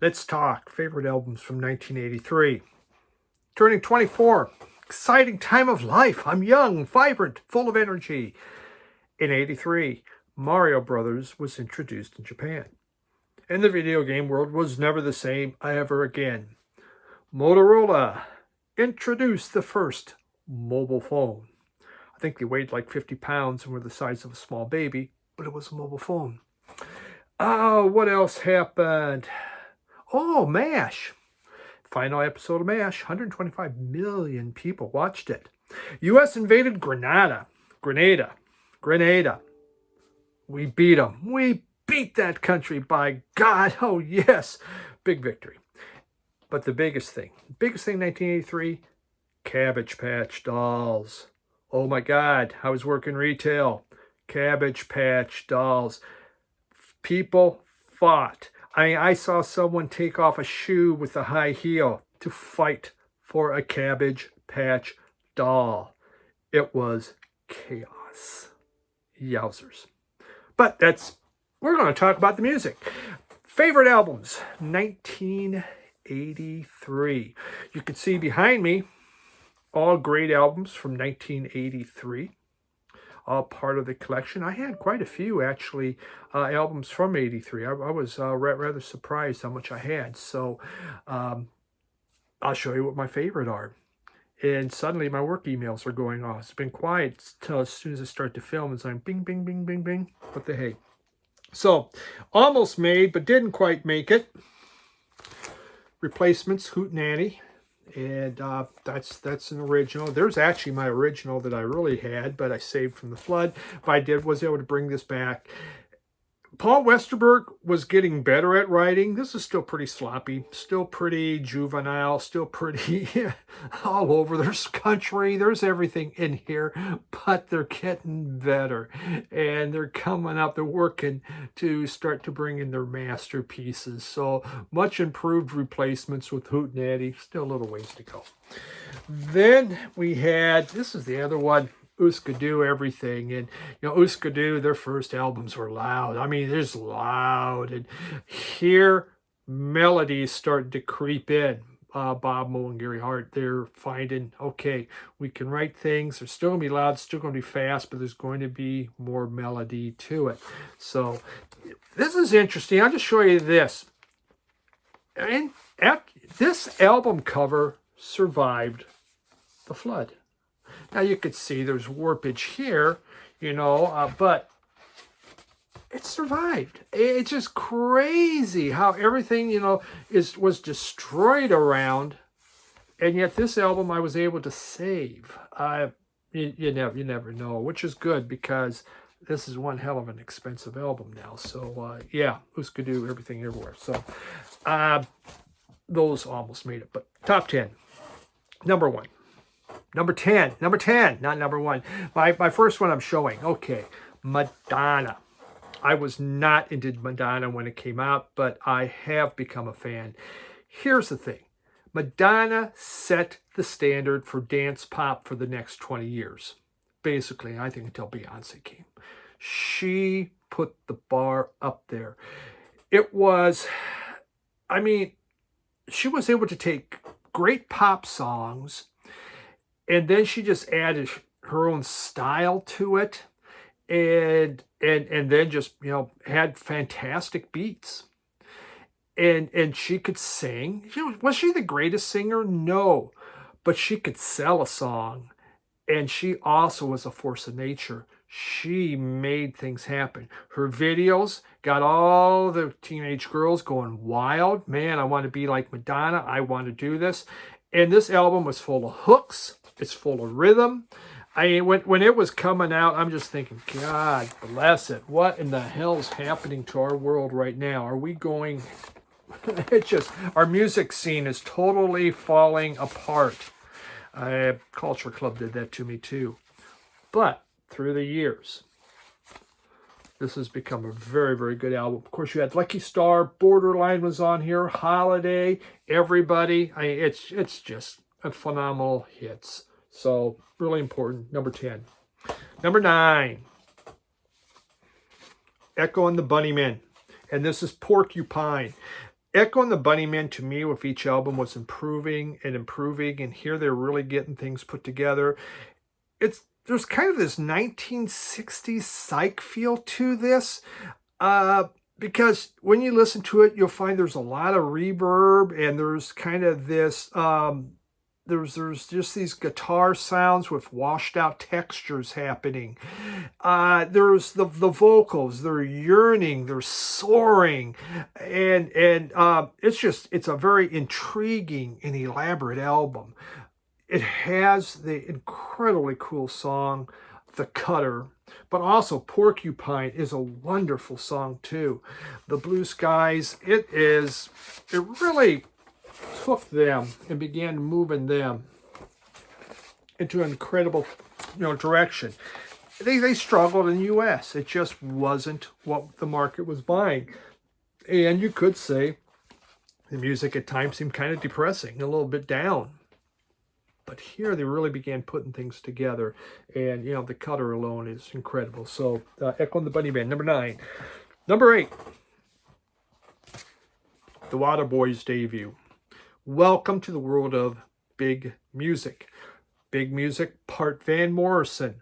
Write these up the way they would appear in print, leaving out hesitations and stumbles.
Let's talk favorite albums from 1983. Turning 24. Exciting time of life. I'm young, vibrant, full of energy. In 83, Mario Brothers was introduced in Japan. And the video game world was never the same ever again. Motorola introduced the first mobile phone. I think they weighed like 50 pounds and were the size of a small baby, but it was a mobile phone. Oh, what else happened? Oh, MASH. Final episode of MASH. 125 million people watched it. U.S. invaded Grenada. We beat them. We beat that country, by God. Oh, yes. Big victory. But the biggest thing in 1983, Cabbage Patch Dolls. Oh, my God. I was working retail. Cabbage Patch Dolls. People fought. I saw someone take off a shoe with a high heel to fight for a Cabbage Patch doll. It was chaos. Yowzers. But we're going to talk about the music. Favorite albums, 1983. You can see behind me all great albums from 1983. All part of the collection. I had quite a few, actually, albums from 83. I was rather surprised how much I had. So I'll show you what my favorite are. And suddenly my work emails are going off. It's been quiet till as soon as I start to film. It's like bing, bing, bing, bing, bing. What the hey? So, almost made, but didn't quite make it. Replacements, Hootenanny. And that's an original. There's actually my original that I really had, but I saved from the flood. But I was able to bring this back. Paul Westerberg was getting better at writing. This is still pretty sloppy, still pretty juvenile, still pretty all over. There's country, there's everything in here, but they're getting better. And they're coming up, they're working to start to bring in their masterpieces. So much improved replacements with Hootenanny, still a little ways to go. Then we had, this is the other one, Euskadoo Everything. And, Euskadoo, their first albums were loud. I mean, there's loud. And here, melodies starting to creep in. Bob Moe and Gary Hart, they're finding, okay, we can write things. They're still going to be loud, still going to be fast, but there's going to be more melody to it. So this is interesting. I'll just show you this. And this album cover survived the flood. Now you could see there's warpage here, but it survived. It's just crazy how everything, was destroyed around, and yet this album I was able to save. You never know, which is good because this is one hell of an expensive album now. So yeah, Euskadoo, Everything Everywhere. So those almost made it, but top 10, number 1. Number 10, not number 1. My first one I'm showing. Okay, Madonna. I was not into Madonna when it came out, but I have become a fan. Here's the thing. Madonna set the standard for dance pop for the next 20 years. Basically, I think until Beyonce came. She put the bar up there. It was, she was able to take great pop songs, and then she just added her own style to it, and then just had fantastic beats, and she could sing. Was she the greatest singer? No, but she could sell a song, and she also was a force of nature. She made things happen. Her videos got all the teenage girls going wild. Man, I want to be like Madonna. I want to do this. And this album was full of hooks. It's full of rhythm. When it was coming out, I'm just thinking, God bless it. What in the hell is happening to our world right now? Are we going... our music scene is totally falling apart. Culture Club did that to me too. But through the years, this has become a very, very good album. Of course, you had Lucky Star, Borderline was on here, Holiday, Everybody. It's just a phenomenal hits. So, really important. Number 10. Number 9. Echo and the Bunnymen. And this is Porcupine. Echo and the Bunnymen, to me, with each album, was improving and improving, and here they're really getting things put together. There's kind of this 1960s psych feel to this, because when you listen to it, you'll find there's a lot of reverb, and there's kind of this there's just these guitar sounds with washed out textures happening. There's the vocals, they're yearning, they're soaring, and it's a very intriguing and elaborate album. It has the incredibly cool song, The Cutter, but also Porcupine is a wonderful song too. The Blue Skies, it really took them and began moving them into an incredible, direction. They struggled in the U.S. It just wasn't what the market was buying. And you could say the music at times seemed kind of depressing, a little bit down. But here they really began putting things together. And, The Cutter alone is incredible. So, Echo and the Bunnymen, number 9. Number 8, the Waterboys debut. Welcome to the world of big music. Big music, part Van Morrison,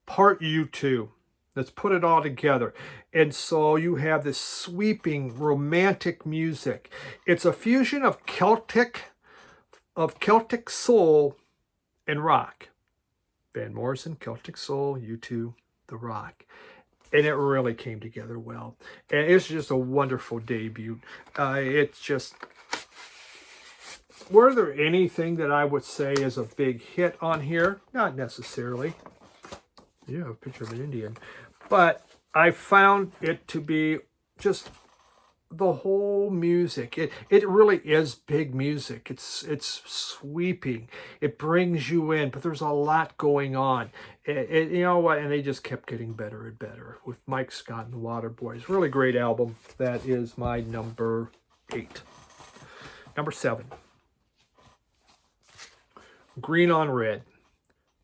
part U2. Let's put it all together. And so you have this sweeping romantic music. It's a fusion of Celtic soul and rock. Van Morrison, Celtic soul, U2, the rock. And it really came together well. And it's just a wonderful debut. It's just... Were there anything that I would say is a big hit on here? Not necessarily. Yeah, a picture of an Indian. But I found it to be just the whole music. It really is big music. It's sweeping. It brings you in, but there's a lot going on. You know what? And they just kept getting better and better with Mike Scott and the Waterboys. Really great album. That is my number 8. Number 7. Green on Red,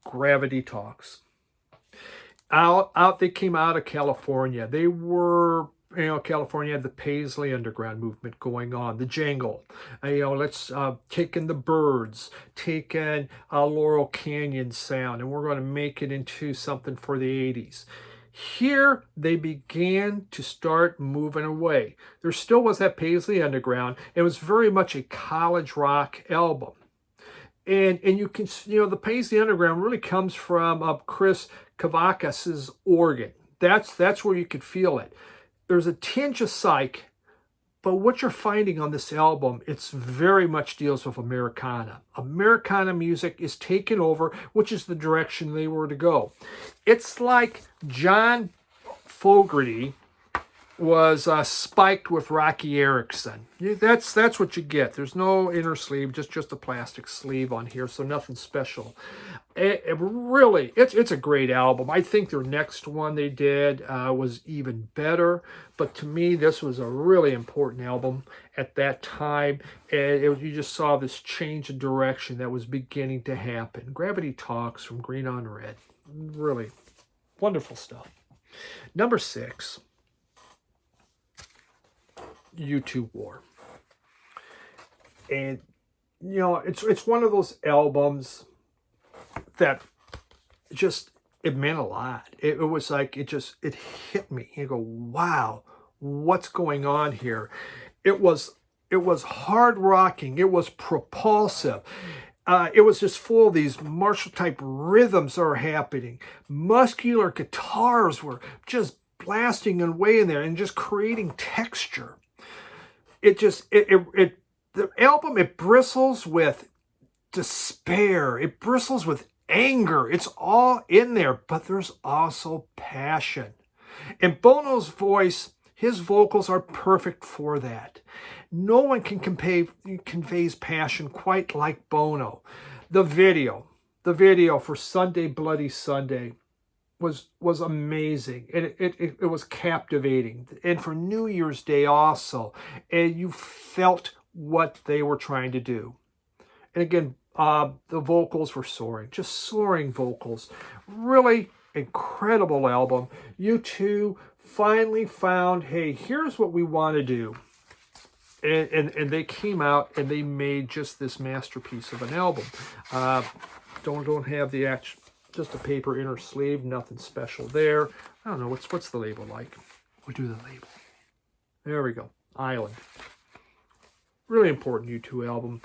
Gravity Talks. They came out of California. They were, California had the Paisley Underground movement going on, the jangle. Let's taking the Byrds, taking Laurel Canyon sound, and we're going to make it into something for the 80s. Here, they began to start moving away. There still was that Paisley Underground. It was very much a college rock album. And you can, the Paisley Underground really comes from Chris Kavakis' organ. That's where you could feel it. There's a tinge of psych, but what you're finding on this album, it's very much deals with Americana. Americana music is taken over, which is the direction they were to go. It's like John Fogerty was spiked with Rocky Erickson. That's what you get. There's no inner sleeve, just a plastic sleeve on here, so nothing special. It's a great album. I think their next one they did was even better, but to me, this was a really important album at that time. And you just saw this change of direction that was beginning to happen. Gravity Talks from Green on Red. Really wonderful stuff. Number 6. U2 War. And it's one of those albums that it meant a lot. It was like it hit me. You go, wow, what's going on here? It was hard rocking. It was propulsive. It was just full of these Marshall type rhythms that are happening. Muscular guitars were just blasting away in there and just creating texture. The album, it bristles with despair. It bristles with anger. It's all in there, but there's also passion. And Bono's voice, his vocals are perfect for that. No one conveys passion quite like Bono. The video for Sunday Bloody Sunday was amazing. It was captivating. And for New Year's Day also, and you felt what they were trying to do. And again, the vocals were soaring, just soaring vocals. Really incredible album. U2 finally found, hey, here's what we want to do. and they came out and they made just this masterpiece of an album. Don't have the actual, just a paper inner sleeve, nothing special there. I don't know, what's the label like? We'll do the label. There we go, Island. Really important U2 album,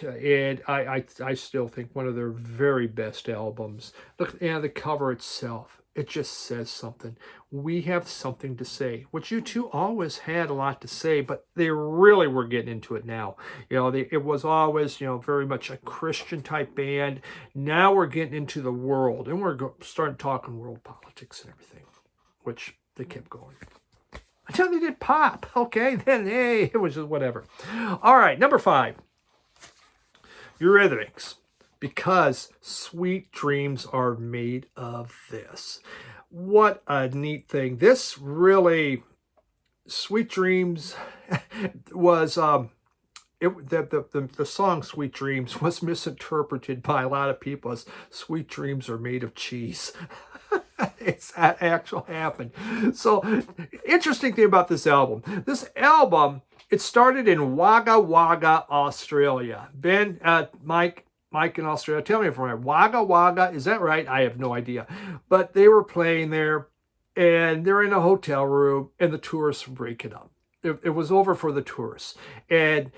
and I still think one of their very best albums. Look, and the cover itself, it just says something. We have something to say, which U2 always had a lot to say, but they really were getting into it now. You know, it was always, you know, very much a Christian type band. Now we're getting into the world, and we're starting talking world politics and everything, which they kept going. Until they did pop. Okay, then, hey, it was just whatever. All right, number 5. Eurythmics. Because Sweet Dreams Are Made of This. What a neat thing. This really, Sweet Dreams was, the song Sweet Dreams was misinterpreted by a lot of people as Sweet Dreams Are Made of Cheese. It's that actually happened. So, interesting thing about this album. This album, it started in Wagga Wagga, Australia. Ben, Mike in Australia, tell me if I'm right. Wagga Wagga, is that right? I have no idea. But they were playing there, and they're in a hotel room, and the tourists were breaking up. It was over for the tourists. And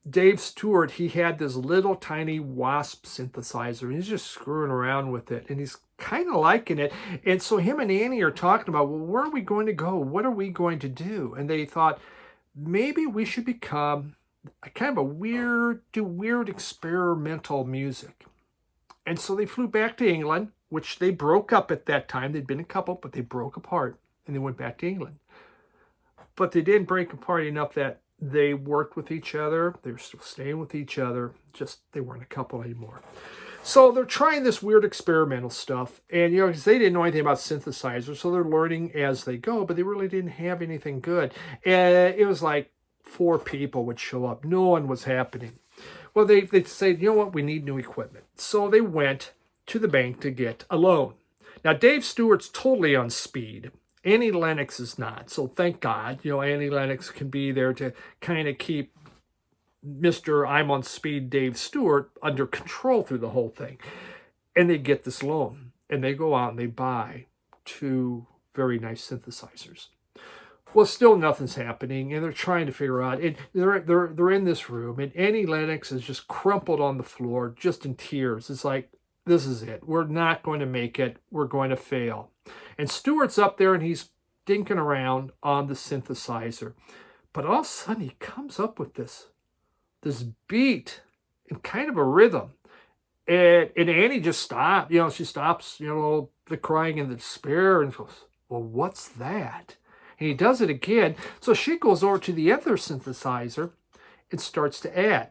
Dave Stewart, he had this little tiny Wasp synthesizer, and he's just screwing around with it, and he's kind of liking it. And so him and Annie are talking about, well, where are we going to go? What are we going to do? And they thought, maybe we should become a kind of do weird experimental music. And so they flew back to England, which they broke up at that time. They'd been a couple, but they broke apart, and they went back to England. But they didn't break apart enough that they worked with each other. They were still staying with each other. Just they weren't a couple anymore. So they're trying this weird experimental stuff. And, you know, because they didn't know anything about synthesizers, so they're learning as they go, but they really didn't have anything good. And it was like 4 people would show up. No one was happening. Well, they'd say, you know what, we need new equipment. So they went to the bank to get a loan. Now, Dave Stewart's totally on speed. Annie Lennox is not. So thank God, you know, Annie Lennox can be there to kind of keep Mr. I'm on speed Dave Stewart under control through the whole thing. And they get this loan. And they go out and they buy 2 very nice synthesizers. Well, still nothing's happening, and they're trying to figure out. And they're in this room, and Annie Lennox is just crumpled on the floor, just in tears. It's like, this is it. We're not going to make it. We're going to fail. And Stewart's up there, and he's dinking around on the synthesizer. But all of a sudden, he comes up with this beat and kind of a rhythm. And Annie just stopped. You know, she stops, you know, the crying and the despair, and goes, well, what's that? And he does it again. So she goes over to the other synthesizer and starts to add.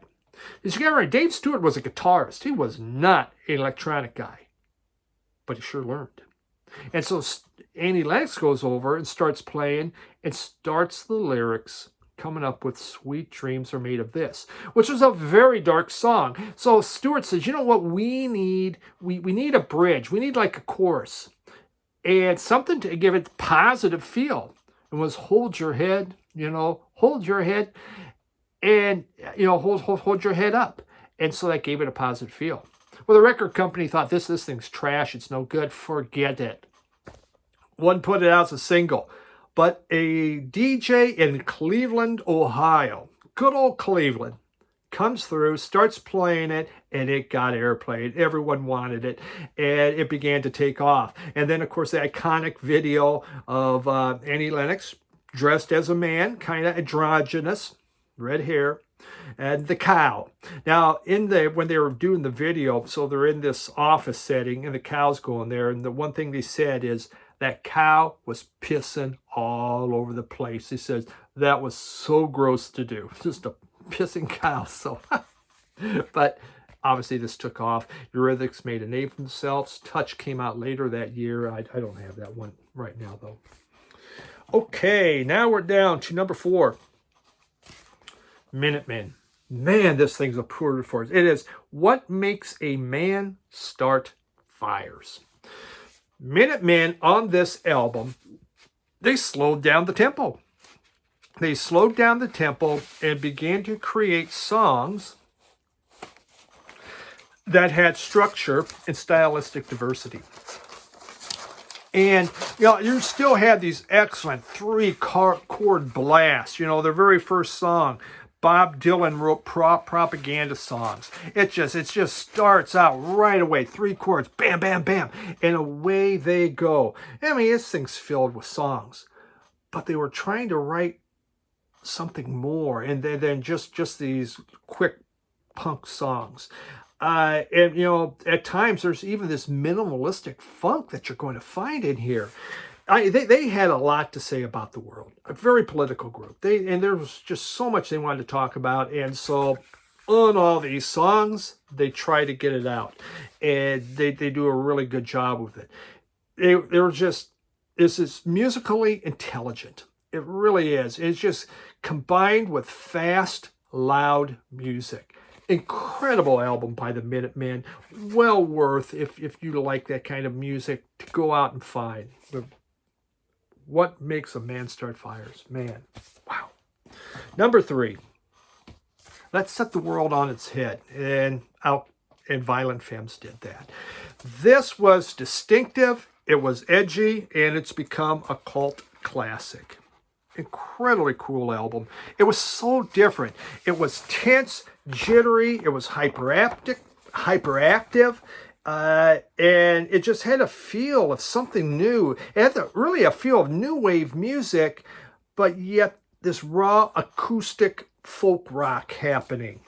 As you get right, Dave Stewart was a guitarist. He was not an electronic guy. But he sure learned. And so Annie Lennox goes over and starts playing and starts the lyrics coming up with Sweet Dreams Are Made of This, which was a very dark song. So Stewart says, you know what we need? We need a bridge. We need like a chorus. And something to give it positive feel. It was hold your head, you know, hold your head. And, you know, hold your head up. And so that gave it a positive feel. Well, the record company thought, this thing's trash. It's no good. Forget it. One put it out as a single. But a DJ in Cleveland, Ohio, good old Cleveland, comes through, starts playing it, and it got airplayed. Everyone wanted it, and it began to take off. And then, of course, the iconic video of Annie Lennox dressed as a man, kind of androgynous, red hair, and the cow. Now, when they were doing the video, so they're in this office setting, and the cow's going there, and the one thing they said is that cow was pissing all over the place. He says that was so gross to do, just a pissing cow. So, but obviously this took off. Eurythmics made a name for themselves. Touch came out later that year. I don't have that one right now, though. Okay, now we're down to number 4. Minutemen. Man, this thing's a poor for us. It is What Makes a Man Start Fires. Minutemen on this album, they slowed down the tempo. they slowed down the tempo and began to create songs that had structure and stylistic diversity. And, you still had these excellent 3-chord blasts. Their very first song, Bob Dylan wrote propaganda songs. It just starts out right away. 3 chords, bam, bam, bam, and away they go. I mean, this thing's filled with songs. But they were trying to write something more and than just these quick punk songs. And, at times there's even this minimalistic funk that you're going to find in here. They had a lot to say about the world. A very political group. And there was just so much they wanted to talk about. And so on all these songs, they try to get it out. And they do a really good job with it. They were just, this is musically intelligent. It really is. It's just combined with fast, loud music. Incredible album by the Minutemen. Well worth, if you like that kind of music, to go out and find. What makes a man start fires? Man, wow. Number 3. Let's set the world on its head. And Violent Femmes did that. This was distinctive, it was edgy, and it's become a cult classic. Incredibly cool album. It was so different. It was tense, jittery, it was hyperactive, and it just had a feel of something new. It had really a feel of new wave music, but yet this raw acoustic folk rock happening.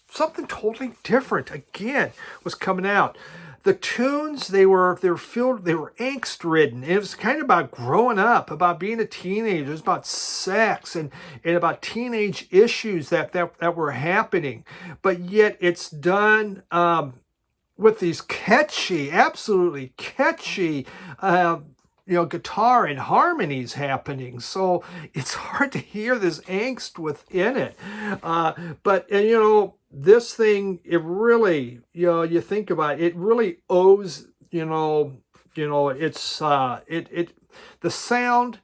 Something totally different, again, was coming out. The tunes, they were angst-ridden. It was kind of about growing up, about being a teenager. It was about sex and about teenage issues that were happening. But yet it's done with these catchy, absolutely catchy, guitar and harmonies happening. So it's hard to hear this angst within it. This thing, it really, you think about it, it really owes, it's, the sound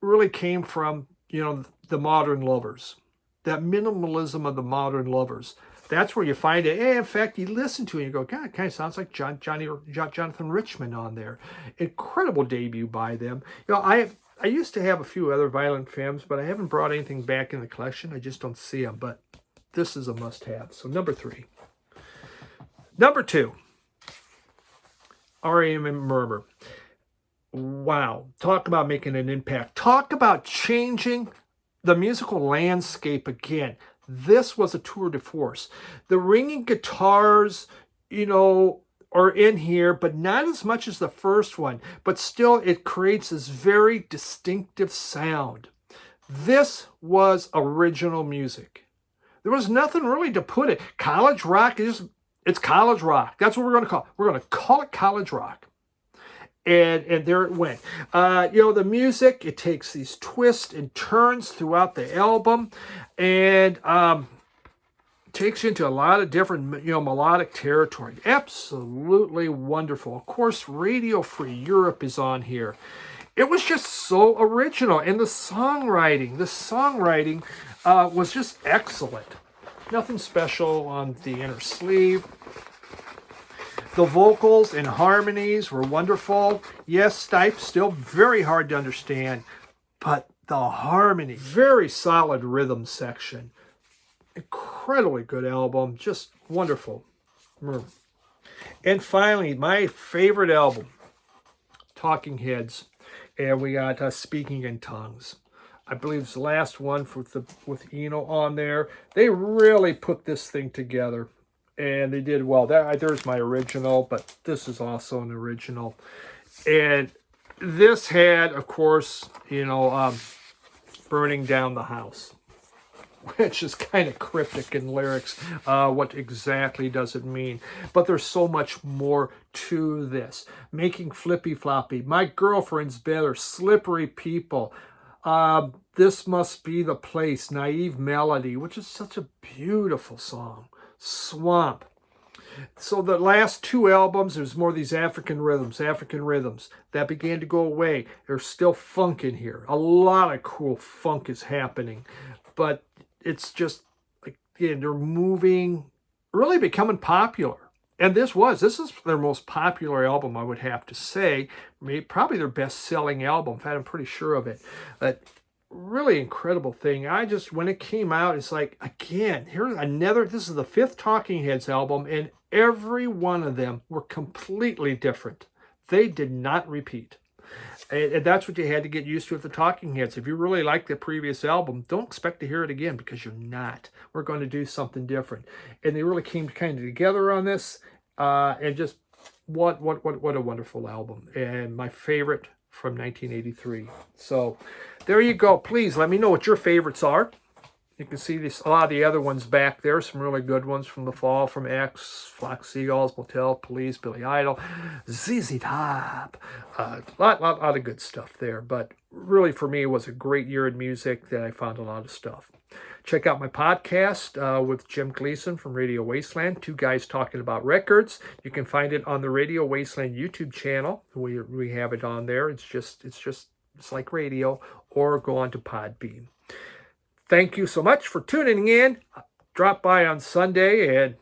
really came from, the Modern Lovers, that minimalism of the Modern Lovers. That's where you find it. And in fact, you listen to it and you go, God, it kind of sounds like Jonathan Richman on there. Incredible debut by them. I used to have a few other Violent Femmes, but I haven't brought anything back in the collection. I just don't see them. But this is a must-have. So number 3. Number 2, R.E.M. and Murmur. Wow. Talk about making an impact. Talk about changing the musical landscape again. This was a tour de force. The ringing guitars, are in here, but not as much as the first one. But still, it creates this very distinctive sound. This was original music. There was nothing really to put it. College rock it's college rock. That's what we're going to call it. We're going to call it college rock. And there it went. The music, it takes these twists and turns throughout the album, and takes you into a lot of different, melodic territory. Absolutely wonderful. Of course, Radio Free Europe is on here. It was just so original, and the songwriting was just excellent. Nothing special on the inner sleeve. The vocals and harmonies were wonderful. Yes, Stipe, still very hard to understand, but the harmony, very solid rhythm section. Incredibly good album, just wonderful. And finally, my favorite album, Talking Heads, and we got Speaking in Tongues. I believe it's the last one with Eno on there. They really put this thing together, and they did well. There's my original, but this is also an original. And this had, of course, burning down the house, which is kind of cryptic in lyrics. What exactly does it mean? But there's so much more to this. Making Flippy Floppy, My Girlfriend's Better, Slippery People, This Must Be the Place, Naive Melody, which is such a beautiful song. Swamp. So the last two albums, there's more of these African rhythms that began to go away. There's still funk in here. A lot of cool funk is happening, but it's just like, yeah, they're moving, really becoming popular. And this is their most popular album, I would have to say. Maybe, probably their best-selling album. In fact, I'm pretty sure of it. But really incredible thing. When it came out, it's like, again, here's another, this is the 5th Talking Heads album, and every one of them were completely different. They did not repeat. And that's what you had to get used to with the Talking Heads. If you really like the previous album, don't expect to hear it again, because you're not. We're going to do something different. And they really came kind of together on this. And just what a wonderful album. And my favorite from 1983. So there you go. Please let me know what your favorites are. You can see a lot of the other ones back there. Some really good ones from the fall, from X, Flock Seagulls, Motel Police, Billy Idol, ZZ Top. A lot of good stuff there. But really, for me, it was a great year in music that I found a lot of stuff. Check out my podcast with Jim Gleason from Radio Wasteland. 2 guys talking about records. You can find it on the Radio Wasteland YouTube channel. We have it on there. It's like radio, or go on to Podbean. Thank you so much for tuning in. Drop by on Sunday, and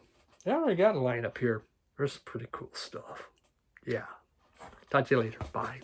I already got a lineup here. There's some pretty cool stuff. Yeah. Talk to you later. Bye.